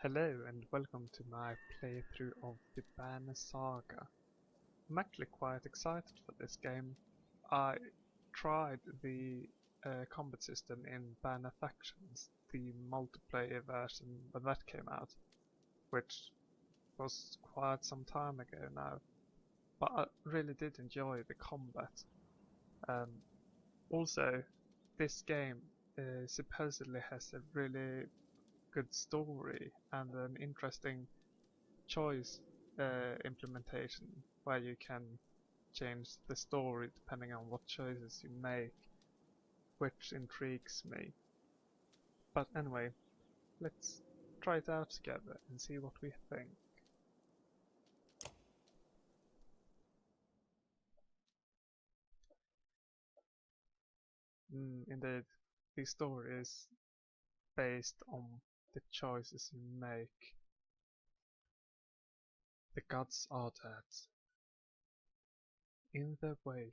Hello and welcome to my playthrough of the Banner Saga. I'm actually quite excited for this game. I tried the combat system in Banner Factions, the multiplayer version when that came out, which was quite some time ago now, but I really did enjoy the combat. Also, this game supposedly has a really good story and an interesting choice implementation where you can change the story depending on what choices you make, which intrigues me. But anyway, let's try it out together and see what we think. Indeed, the story is based on the choices you make. The gods are dead. In their wake,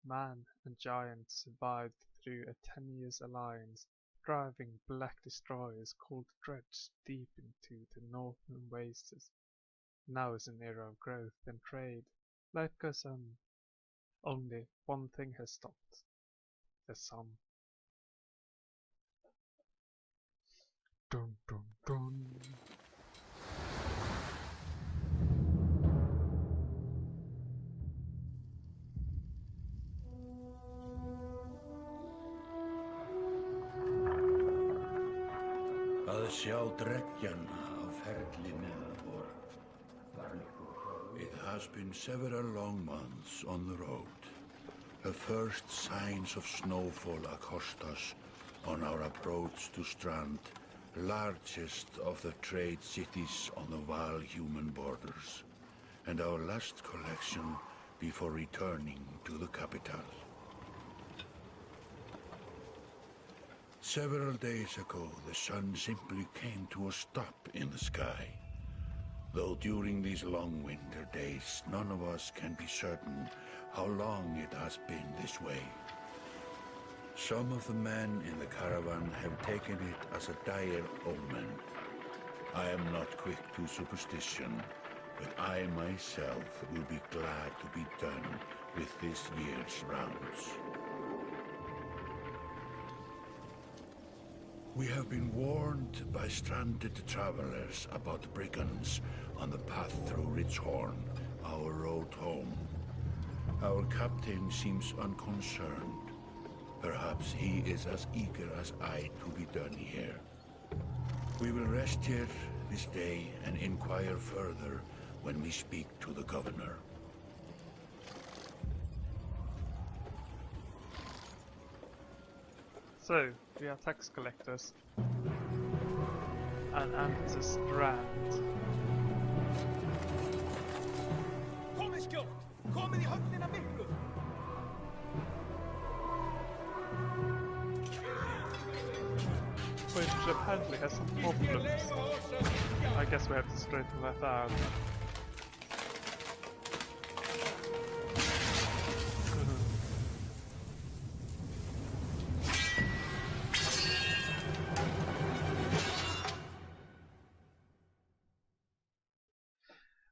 man and giant survived through a 10-year alliance, driving black destroyers called Dredge deep into the northern wastes. Now is an era of growth and trade. Life goes on. Only one thing has stopped: the sun. Dun dun dun. Að sjá dreggjana á ferli neðanbor. It has been several long months on the road. The first signs of snowfall accost us on our approach to Strand, largest of the trade cities on the Val-human borders, and our last collection before returning to the capital. Several days ago, the sun simply came to a stop in the sky. Though during these long winter days, none of us can be certain how long it has been this way. Some of the men in the caravan have taken it as a dire omen. I am not quick to superstition, but I myself will be glad to be done with this year's rounds. We have been warned by stranded travelers about brigands on the path through Ridgehorn, our road home. Our captain seems unconcerned. Perhaps he is as eager as I to be done here. We will rest here this day and inquire further when we speak to the governor. So, we are tax collectors and enter Strand. Komið skjótt! Komið í höfnina miklu! Which apparently has some problems. I guess we have to straighten that out.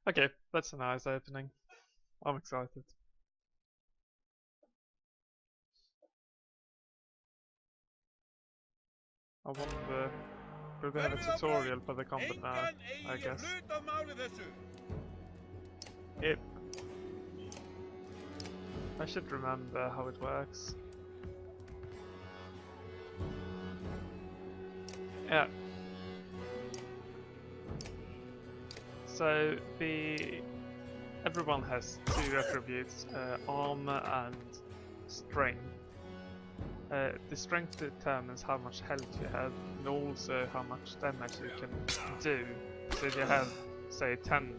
Okay, that's a nice opening. I'm excited. I wonder, will we have a tutorial for the combat now? I guess. Yep. I should remember how it works. Yeah. So everyone has two attributes, armor and strength. The strength determines how much health you have and also how much damage you can do. So if you have, say, 10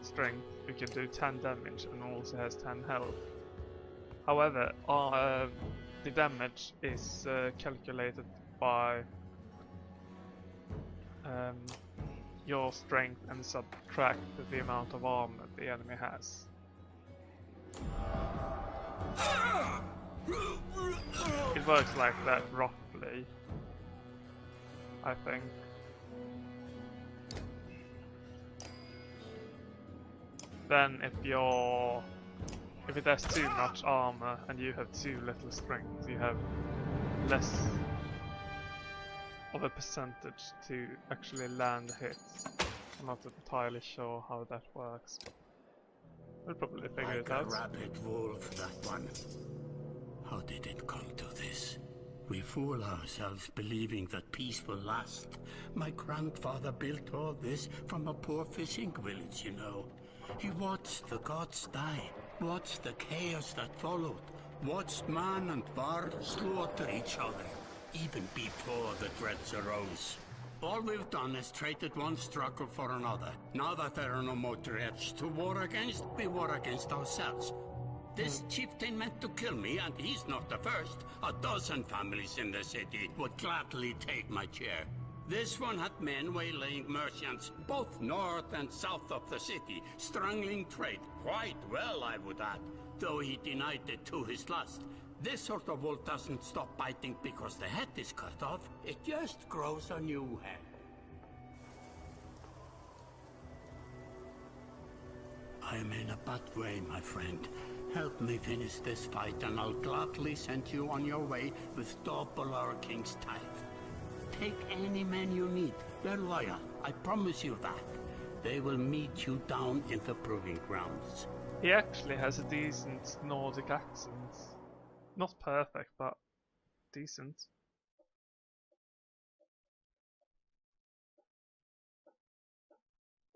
strength, you can do 10 damage and also has 10 health. However, the damage is calculated by your strength and subtract the amount of armor the enemy has. It works like that roughly, I think. Then if it has too much armor and you have too little strength, you have less of a percentage to actually land hits. I'm not entirely sure how that works, but we'll probably figure it Like a out. rabid wolf, that one. How did it come to this? We fool ourselves believing that peace will last. My grandfather built all this from a poor fishing village, you know. He watched the gods die, watched the chaos that followed, watched man and var slaughter each other, even before the threats arose. All we've done is traded one struggle for another. Now that there are no more threats to war against, we war against ourselves. This chieftain meant to kill me, and he's not the first. A dozen families in the city would gladly take my chair. This one had men waylaying merchants, both north and south of the city, strangling trade, quite well, I would add, though he denied it to his last. This sort of wolf doesn't stop biting because the head is cut off. It just grows a new head. I'm in a bad way, my friend. Help me finish this fight and I'll gladly send you on your way with double our king's tithe. Take any men you need. They're loyal, I promise you that. They will meet you down in the proving grounds. He actually has a decent Nordic accent. Not perfect, but decent.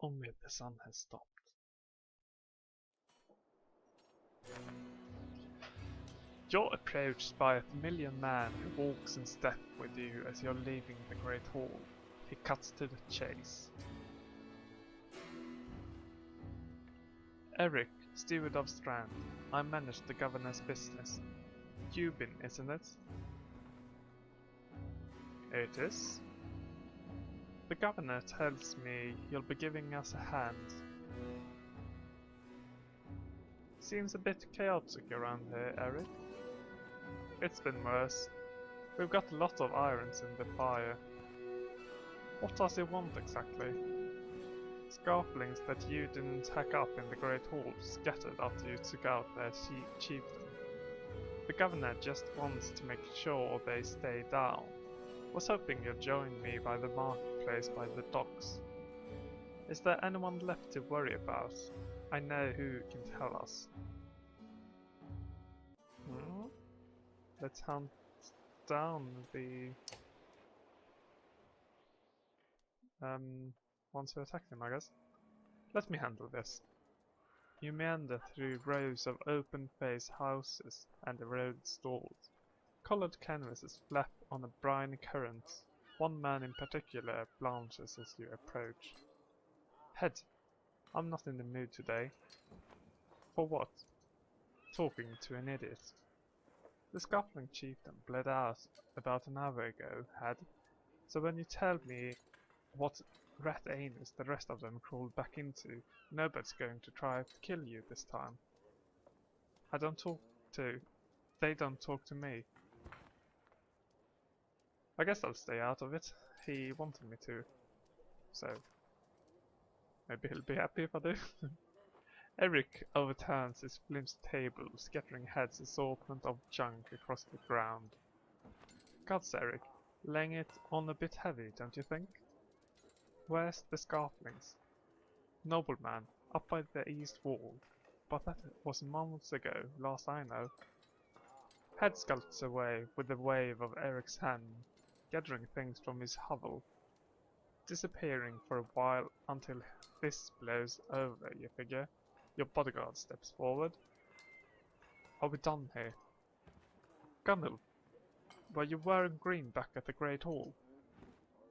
Only the sun has stopped. You're approached by a familiar man who walks in step with you as you're leaving the Great Hall. He cuts to the chase. Eric, steward of Strand. I manage the governor's business. Cuban, isn't it? It is. The governor tells me you'll be giving us a hand. Seems a bit chaotic around here, Eric. It's been worse. We've got a lot of irons in the fire. What does he want exactly? Scarflings that you didn't hack up in the Great Hall scattered after you took out their chieftain. The governor just wants to make sure they stay down. Was hoping you'd join me by the marketplace by the docks. Is there anyone left to worry about? I know who can tell us. Let's hunt down the ones who attacked him, I guess. Let me handle this. You meander through rows of open-faced houses and eroded stalls. Coloured canvases flap on a briny current. One man in particular blanches as you approach. Head, I'm not in the mood today. For what? Talking to an idiot. The scuffling chieftain bled out about an hour ago, Head. So when you tell me what rat anus the rest of them crawled back into, nobody's going to try to kill you this time. They don't talk to me. I guess I'll stay out of it. He wanted me to, so maybe he'll be happy if I do. Eric overturns his flimsy table, scattering Head's assortment of junk across the ground. Gods, Eric, laying it on a bit heavy, don't you think? Where's the Scarflings? Nobleman, up by the east wall. But that was months ago, last I know. Head skulks away with a wave of Eric's hand, gathering things from his hovel. Disappearing for a while until this blows over, you figure. Your bodyguard steps forward. Are we done here? Gunnel, were you wearing green back at the Great Hall?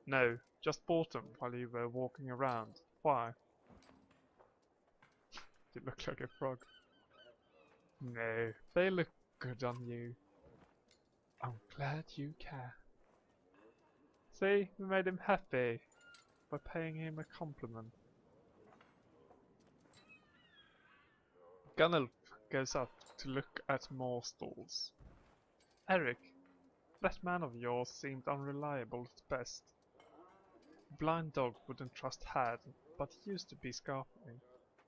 No, just bought them while you were walking around. Why? You look like a frog. No, they look good on you. I'm glad you care. See, we made him happy by paying him a compliment. Gunnulf goes up to look at more stalls. Eric, that man of yours seemed unreliable at best. Blind dog wouldn't trust Had, but he used to be Scarfling.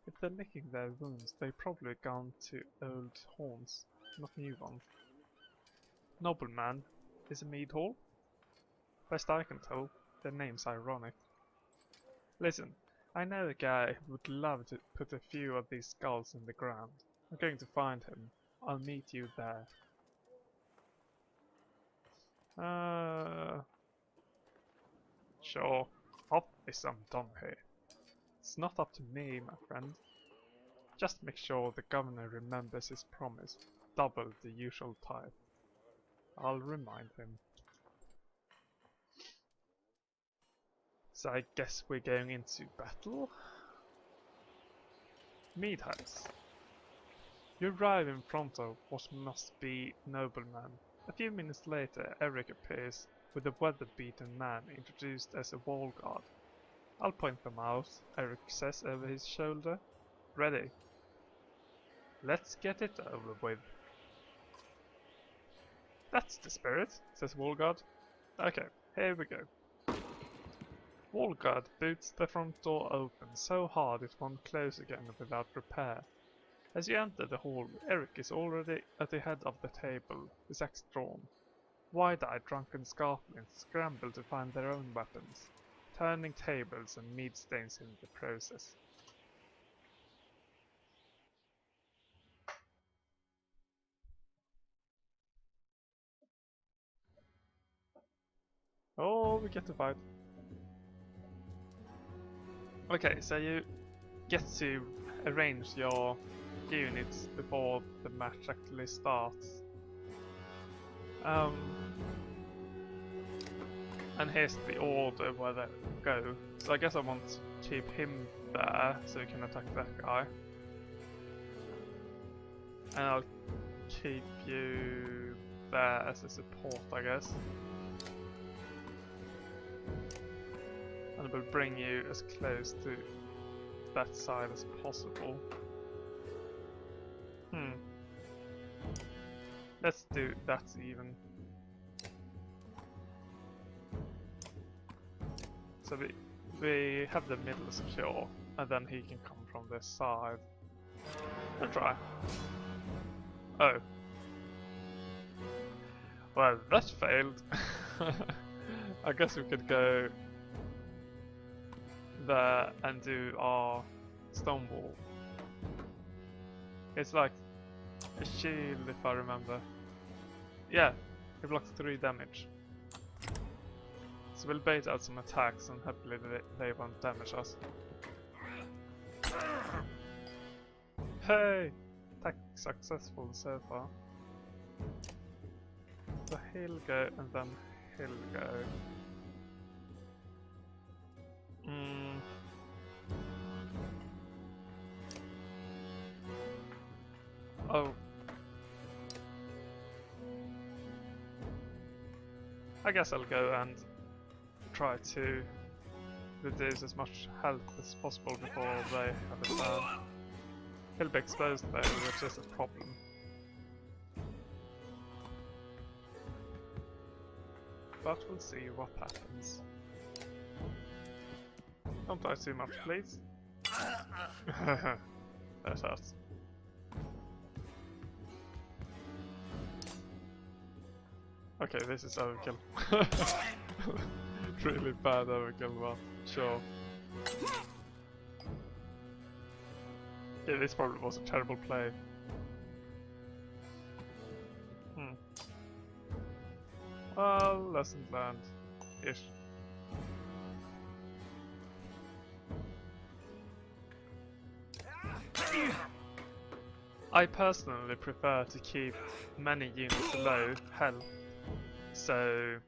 If they're licking their wounds, they've probably gone to old haunts, not new ones. Nobleman is a mead hall? Best I can tell, their name's ironic. Listen, I know a guy who would love to put a few of these skulls in the ground. I'm going to find him. I'll meet you there. Sure. Obviously I'm done here. It's not up to me, my friend. Just make sure the governor remembers his promise. Double the usual tithe. I'll remind him. So I guess we're going into battle? Mead House. You arrive in front of what must be nobleman. A few minutes later, Eric appears with a weather-beaten man introduced as a wall guard. I'll point them out, Eric says over his shoulder. Ready. Let's get it over with. That's the spirit, says Wallguard. Okay, here we go. Wallguard boots the front door open so hard it won't close again without repair. As you enter the hall, Eric is already at the head of the table, his axe drawn. Wide-eyed drunken scarflings scramble to find their own weapons, turning tables and mead stains in the process. Oh, we get to fight. Okay, so you get to arrange your units before the match actually starts. And here's the order where they go. So I guess I want to keep him there so you can attack that guy. And I'll keep you there as a support, I guess. And we'll bring you as close to that side as possible. Let's do that even. So we have the middle secure, and then he can come from this side. I'll try. Oh. Well, that failed. I guess we could go there and do our stone wall. It's like a shield if I remember. Yeah, it blocks 3 damage. So we'll bait out some attacks and hopefully they won't damage us. Hey! Attack successful so far. So he'll go and then he'll go. Oh. I guess I'll go and try to reduce as much health as possible before they have a turn. He'll be exposed though, which is a problem. But we'll see what happens. Don't die too much, please. That hurts. Okay, this is overkill. Really bad overkill, but sure. Yeah, this probably was a terrible play. Well, lesson learned. Ish. I personally prefer to keep many units low health, so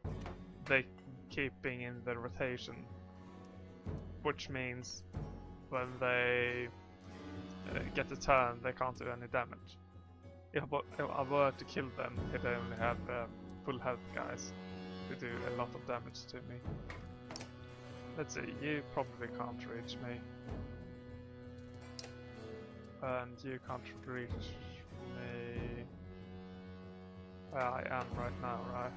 they keep being in the rotation, which means when they get a turn they can't do any damage. If I were to kill them, they'd only have full health guys who do a lot of damage to me. Let's see, you probably can't reach me. And you can't reach me where I am right now, right?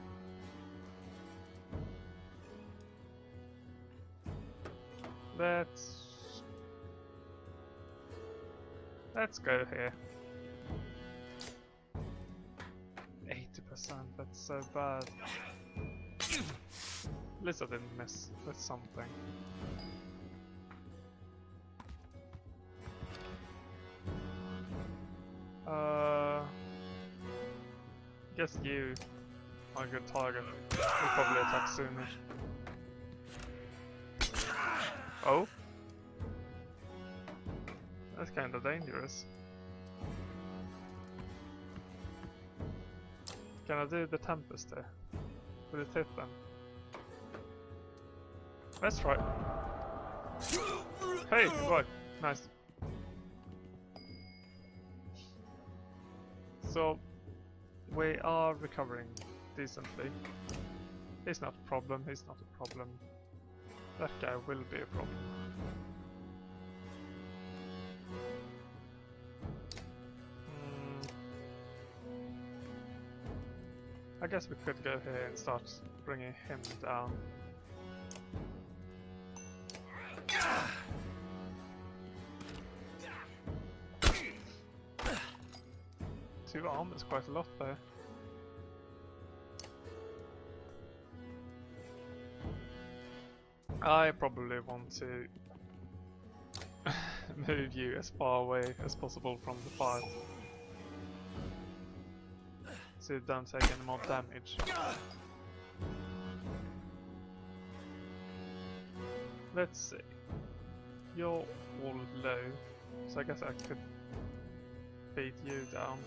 Let's go here. 80%, that's so bad. At least I didn't miss with something. Guess you are a good target. We'll probably attack sooner. Oh? That's kinda dangerous. Can I do the Tempest there? Will it hit them? Let's try. Hey, right, nice. So, we are recovering decently. He's not a problem, he's not a problem. That guy will be a problem. I guess we could go here and start bringing him down. Two arm is quite a lot there. I probably want to move you as far away as possible from the fight, so you don't take any more damage. Let's see. You're all low, so I guess I could beat you down.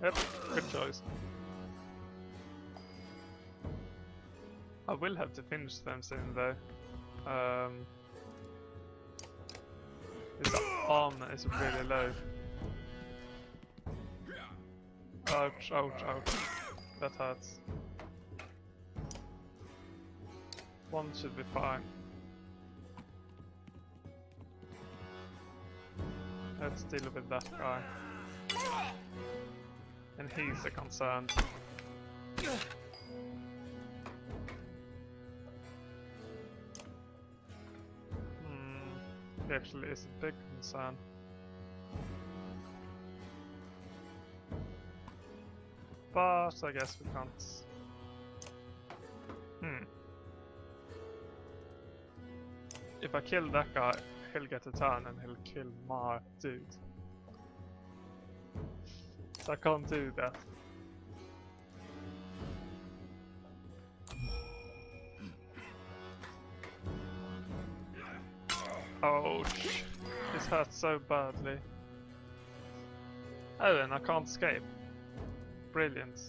Yep, good choice. I will have to finish them soon though. His armor is really low. Ouch, ouch, ouch. That hurts. One should be fine. Let's deal with that guy. And he's a concern. He actually is a big concern. But I guess we can't. If I kill that guy, he'll get a turn and he'll kill my dude. So I can't do that. Ouch. This hurts so badly. Oh, and I can't escape. Brilliant.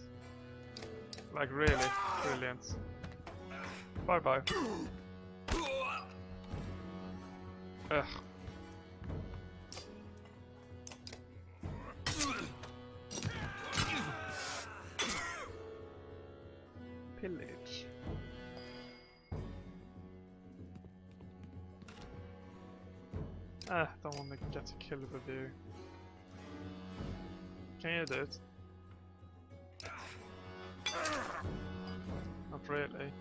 Like really brilliant. Bye bye. Ugh. Pillage. Don't want to get a kill with you. Can you do it? Not really.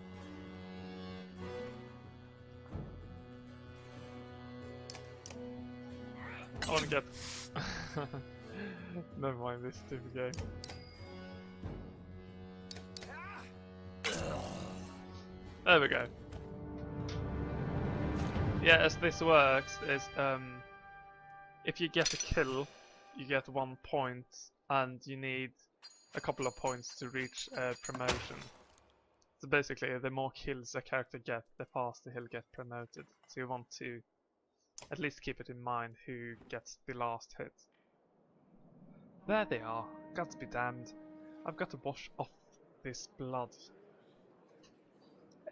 I want to get... Never mind this stupid game. There we go. Yeah, as this works is if you get a kill, you get 1 point, and you need a couple of points to reach promotion. So basically, the more kills a character gets, the faster he'll get promoted. So you want to at least keep it in mind who gets the last hit. There they are. Gods be damned. I've got to wash off this blood.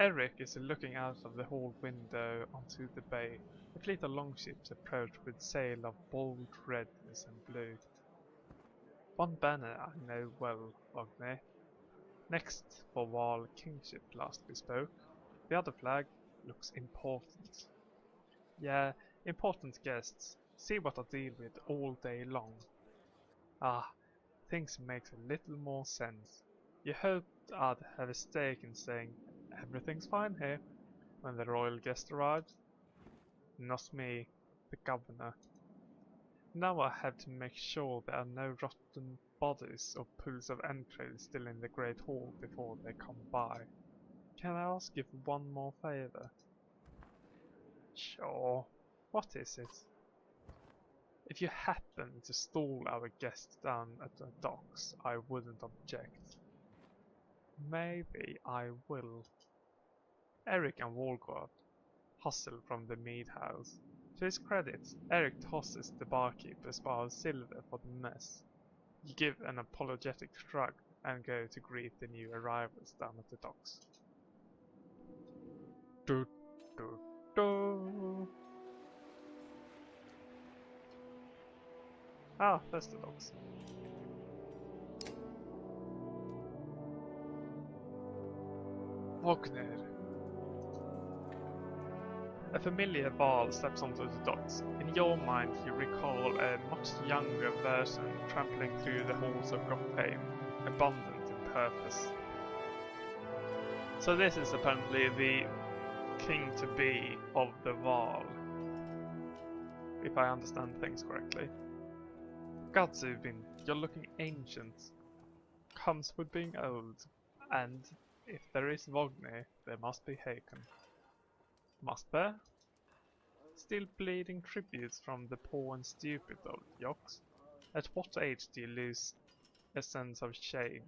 Eric is looking out of the hall window onto the bay. A fleet of longships approach with sail of bold redness and blue. One banner I know well, Ogne. Next for Wall Kingship last we spoke. The other flag looks important. Yeah, important guests. See what I deal with all day long. Ah, things makes a little more sense. You hoped I'd have a stake in saying everything's fine here when the royal guest arrives. not me, the governor. Now I have to make sure there are no rotten bodies or pools of entrails still in the Great Hall before they come by. Can I ask you for one more favour? Sure. What is it? If you happen to stall our guests down at the docks, I wouldn't object. Maybe I will. Eric and Walgard hustle from the mead house. To his credit, Eric tosses the barkeeper's bar of silver for the mess. You give an apologetic shrug and go to greet the new arrivals down at the docks. Do, do, do. Ah, that's the docks. Wagner. A familiar Val steps onto the docks. In your mind you recall a much younger version trampling through the halls of Gottheim, abundant in purpose. So this is apparently the king-to-be of the Val, if I understand things correctly. God, Zubin, you're looking ancient. Comes with being old, and if there is Wagner, there must be Hakon. Must there? Still bleeding tributes from the poor and stupid old yokes? At what age do you lose a sense of shame?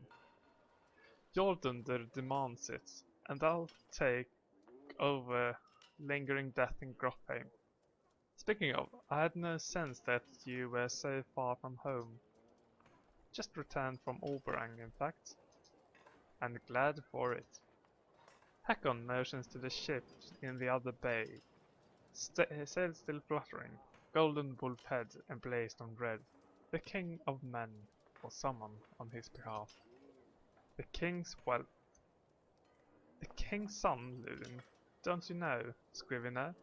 Jordunder demands it, and I'll take over lingering death in Gottheim. Speaking of, I had no sense that you were so far from home. Just returned from Oberang, in fact. And glad for it. Hakon motions to the ship in the other bay. Sail still fluttering, golden wolf head emblazed on red. The king of men, or someone on his behalf. The king's wealth. The king's son, Ludin. Don't you know, Scrivener?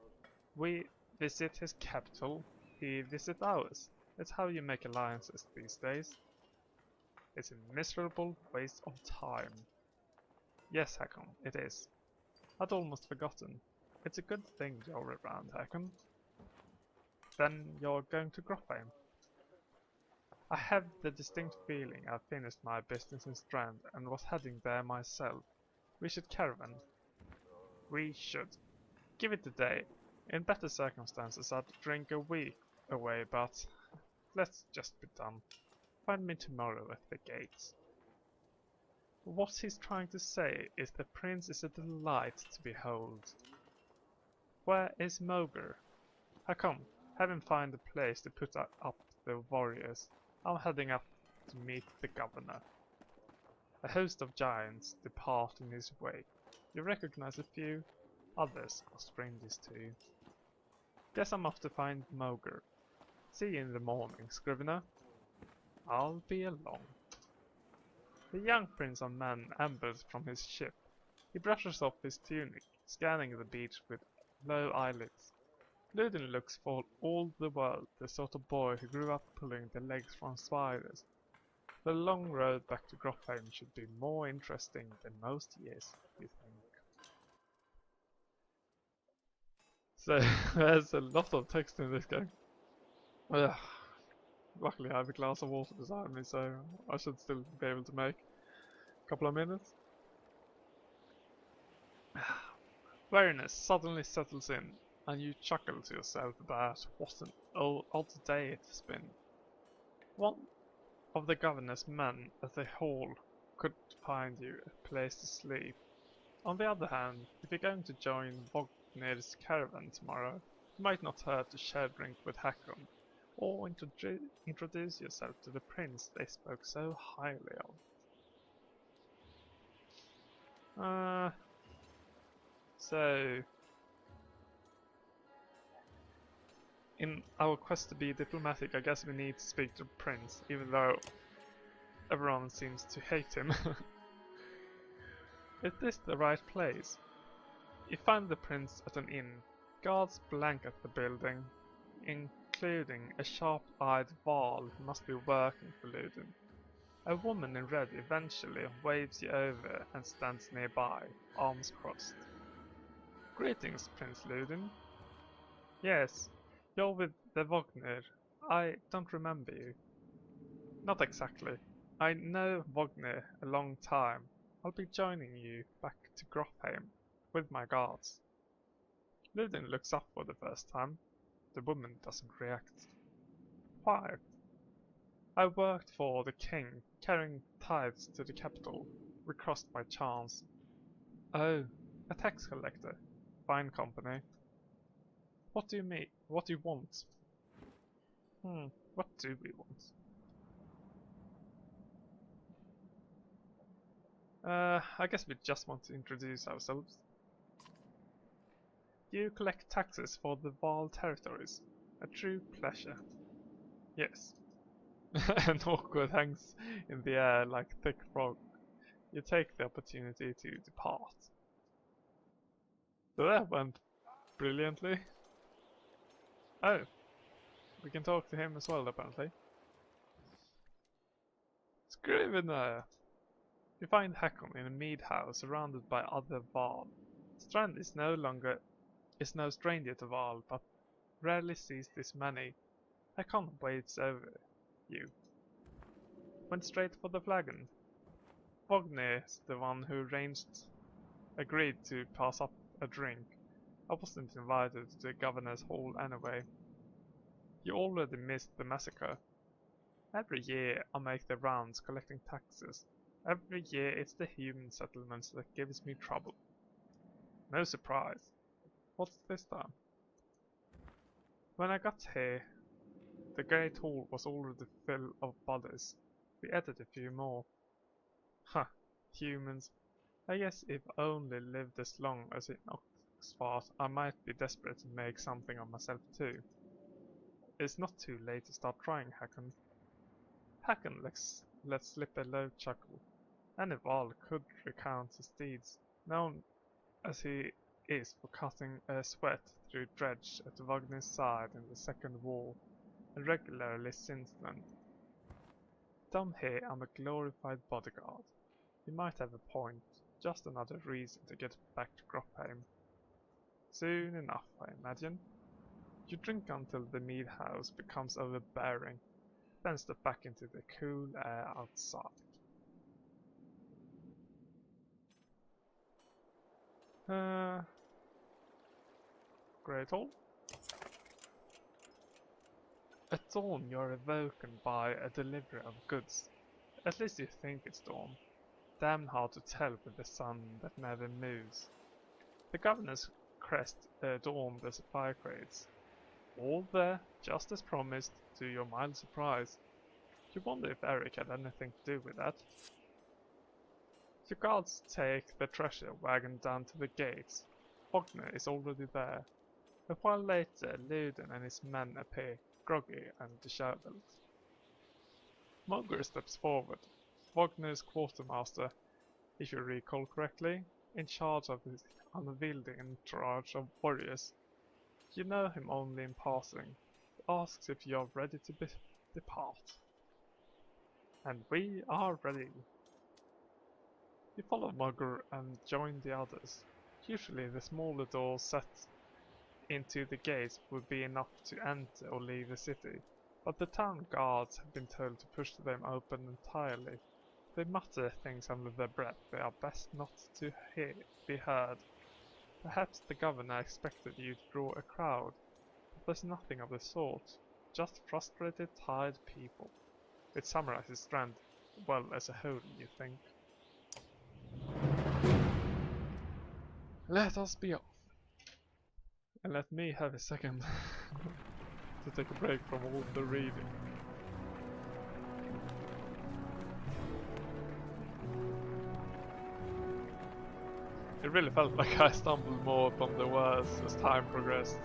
We visit his capital, he visits ours. That's how you make alliances these days. It's a miserable waste of time. Yes, Hakon, it is. I'd almost forgotten. It's a good thing you're around, Hakon. Then you're going to Gottheim. I have the distinct feeling I've finished my business in Strand and was heading there myself. We should caravan. We should. Give it a day. In better circumstances I'd drink a week away, but let's just be done. Find me tomorrow at the gates. What he's trying to say is the prince is a delight to behold. Where is Moger? Come, have him find a place to put up the warriors. I'm heading up to meet the governor. A host of giants depart in his wake. You recognize a few, others are strangers to you. Guess I'm off to find Moger. See you in the morning, Scrivener. I'll be along. The young prince of men ambers from his ship. He brushes off his tunic, scanning the beach with low eyelids. Ludin looks for all the world the sort of boy who grew up pulling the legs from spiders. The long road back to Gottheim should be more interesting than most years, you think. So, there's a lot of text in this game. Ugh. Luckily I have a glass of water beside me, so I should still be able to make a couple of minutes. Weariness suddenly settles in, and you chuckle to yourself about what an odd day it has been. One of the governor's men at the hall could find you a place to sleep. On the other hand, if you're going to join Wagner's caravan tomorrow, it might not hurt to share a drink with Hakon, or introduce yourself to the prince they spoke so highly of. So, in our quest to be diplomatic, I guess we need to speak to the prince, even though everyone seems to hate him. Is this the right place? You find the prince at an inn. Guards blanket the building, including a sharp-eyed Val who must be working for Ludin. A woman in red eventually waves you over and stands nearby, arms crossed. Greetings, Prince Ludin. Yes, you're with the Wagner. I don't remember you. Not exactly. I know Wagner a long time. I'll be joining you back to Grofheim with my guards. Ludin looks up for the first time. The woman doesn't react. Why? I worked for the king, carrying tithes to the capital. We crossed by chance. Oh, a tax collector. Fine company. What do you mean? What do you want? What do we want? I guess we just want to introduce ourselves. You collect taxes for the Val territories. A true pleasure. Yes. An awkward hangs in the air like thick fog. You take the opportunity to depart. So that went brilliantly. Oh, we can talk to him as well apparently. Scrivener! You find Hakon in a mead house surrounded by other Val. Strand is no stranger to Val, but rarely sees this many. Hakon waits over you. Went straight for the flagon. Wagner's the one who agreed to pass up a drink. I wasn't invited to the governor's hall anyway. You already missed the massacre. Every year I make the rounds collecting taxes. Every year it's the human settlements that gives me trouble. No surprise. What's this time? When I got here, the great hall was already full of bodies. We added a few more. Huh, humans. I guess if I only lived as long as in Oxford, I might be desperate to make something of myself too. It's not too late to start trying, Hakon. Hakon lets slip a low chuckle. Any Val could recount his deeds, known as he is for cutting a sweat through Dredge at Wagner's side in the Second War, and regularly since then. Down here I'm a glorified bodyguard. You might have a point, just another reason to get back to Grofheim. Soon enough, I imagine. You drink until the mead house becomes overbearing, then step back into the cool air outside. Great Hall. At dawn you are awoken by a delivery of goods. At least you think it's dawn. Damn hard to tell with the sun that never moves. The governor's crest adorned the supply crates. All there, just as promised, to your mild surprise. You wonder if Eric had anything to do with that. Your guards take the treasure wagon down to the gates. Wagner is already there. A while later, Ludin and his men appear, groggy and disheveled. Moger steps forward. Wagner's quartermaster, if you recall correctly, in charge of his unwieldy entourage of warriors. You know him only in passing. He asks if you are ready to depart. And we are ready. You follow Mugger and join the others. Usually the smaller doors set into the gates would be enough to enter or leave the city, but the town guards have been told to push them open entirely. They mutter things under their breath they are best not to be heard. Perhaps the governor expected you to draw a crowd, but there's nothing of the sort. Just frustrated, tired people. It summarizes Strand well as a whole, you think. Let us be off. And let me have a second to take a break from all the reading. It really felt like I stumbled more upon the words as time progressed.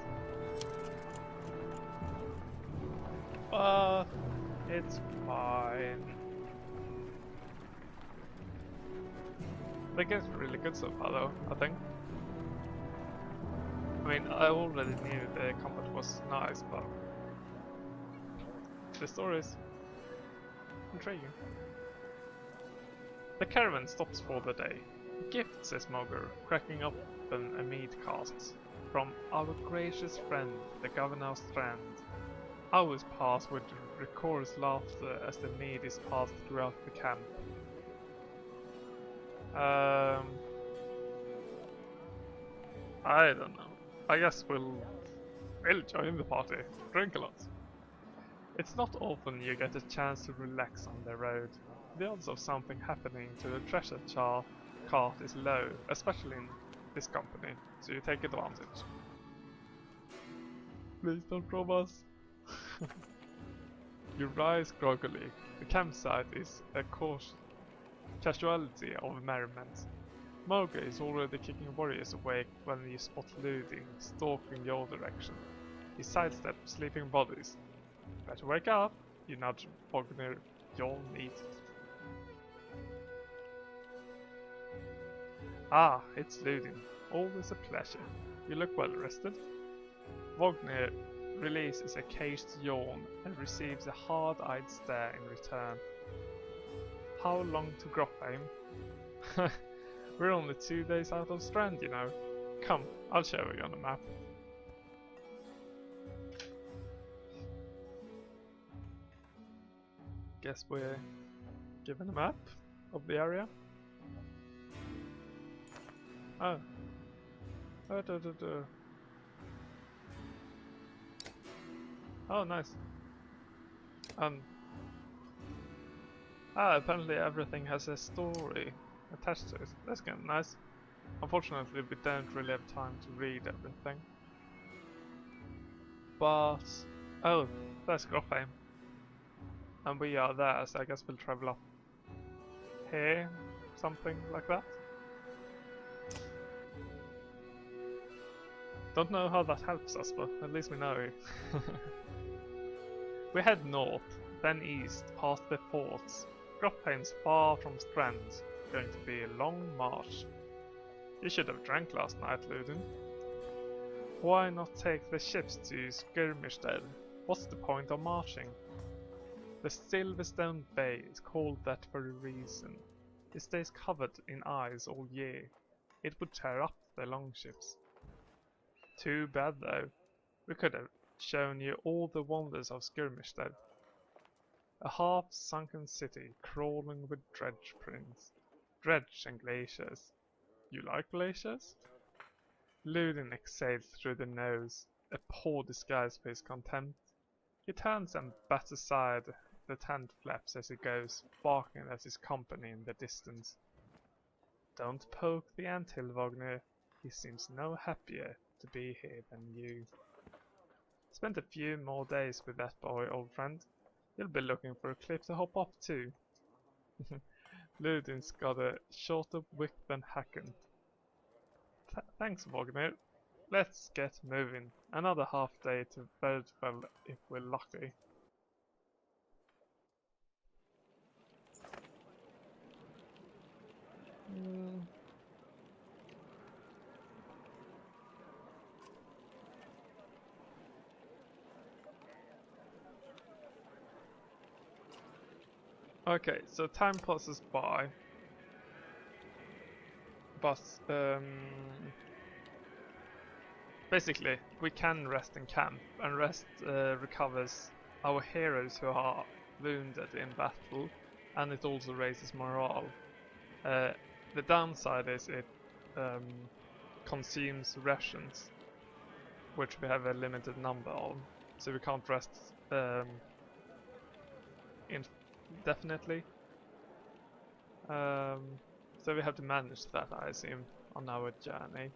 But it's fine. They get really good so far though, I think. I mean, I already knew the combat was nice, but the story is intriguing. The caravan stops for the day. Gift, says Moger, cracking open a mead cask. From our gracious friend, the Governor of Strand. Hours pass with decorous laughter as the mead is passed throughout the camp. I don't know. I guess we'll join the party. Drink a lot. It's not often you get a chance to relax on the road. The odds of something happening to the treasure cart is low, especially in this company, so you take advantage. Please don't rob us. You rise groggily. The campsite is a casualty of merriment. Moga is already kicking warriors awake when you spot Ludin stalking your direction. He sidesteps sleeping bodies. Better wake up, you nudge Vognir, your need. Ah, it's Ludin. Always a pleasure. You look well rested. Vognir releases a caged yawn and receives a hard-eyed stare in return. How long to Gropheim? We're only 2 days out of Strand, you know. Come, I'll show you on the map. Guess we're given a map of the area. Oh. Oh, nice. Apparently everything has a story attached to it. That's kind of nice. Unfortunately, we don't really have time to read everything. But... oh, there's Gropheim. And we are there, so I guess we'll travel up here, something like that. Don't know how that helps us, but at least we know. We head north, then east, past the forts. Gropheim's far from Strand. Going to be a long march. You should have drank last night, Ludin. Why not take the ships to Skirmishstead? What's the point of marching? The Silverstone Bay is called that for a reason. It stays covered in ice all year. It would tear up the longships. Too bad though. We could have shown you all the wonders of Skirmishstead. A half-sunken city crawling with dredge and glaciers. You like glaciers? Ludin exhales through the nose, a poor disguise for his contempt. He turns and bats aside the tent flaps as he goes, barking at his company in the distance. Don't poke the anthill, Vognir. He seems no happier to be here than you. Spend a few more days with that boy, old friend. You'll be looking for a cliff to hop off too. Ludin's got a shorter wick than Hacken. Thanks, Vognir. Let's get moving. Another half day to Birdfell if we're lucky. Okay, so time passes by, but basically we can rest in camp, and rest recovers our heroes who are wounded in battle, and it also raises morale. The downside is it consumes rations, which we have a limited number of, so we can't rest indefinitely. So we have to manage that, I assume, on our journey.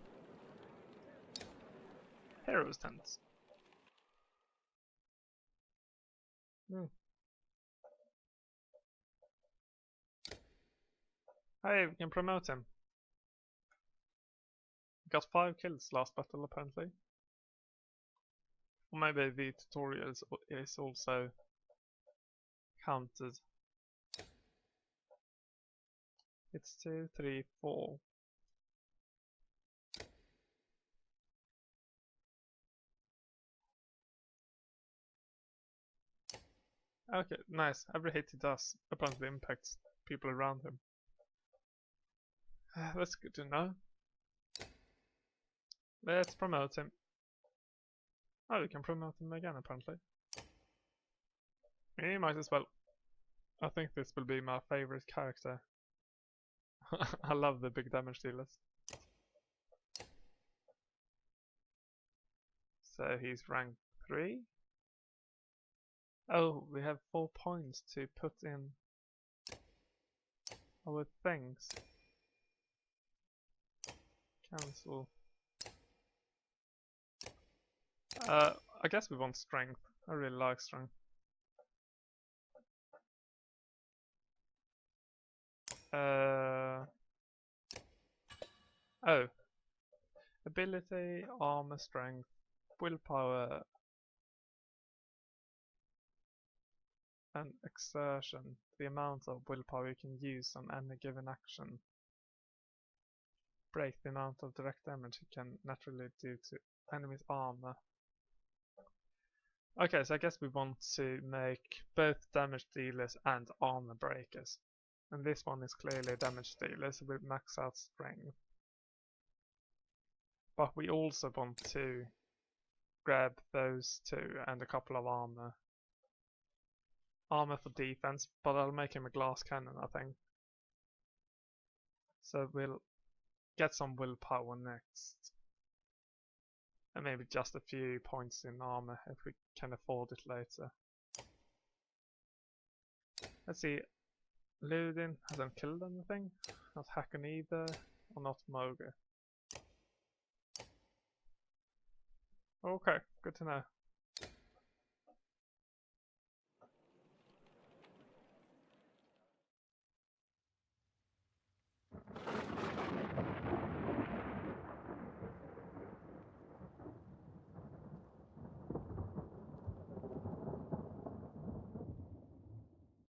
Heroes tents. Hey, we can promote him. Got 5 kills last battle apparently. Or maybe the tutorial is also counted. It's 2, 3, 4. Okay, nice. Every hit he does apparently impacts people around him. That's good to know. Let's promote him. Oh, we can promote him again apparently. We might as well. I think this will be my favorite character. I love the big damage dealers. So he's rank 3. Oh, we have 4 points to put in our things. Cancel. I guess we want strength. I really like strength. Oh. Ability, armor, strength, willpower, and exertion. The amount of willpower you can use on any given action. Break the amount of direct damage you can naturally do to enemy's armor. Okay, so I guess we want to make both damage dealers and armor breakers. And this one is clearly a damage dealer, so we max out strength. But we also want to grab those two and a couple of armor. Armor for defense, but I'll make him a glass cannon, I think. So we'll get some willpower next. And maybe just a few points in armor if we can afford it later. Let's see. Ludin hasn't killed anything. Not Hakon either. Or not Moga. Okay, good to know.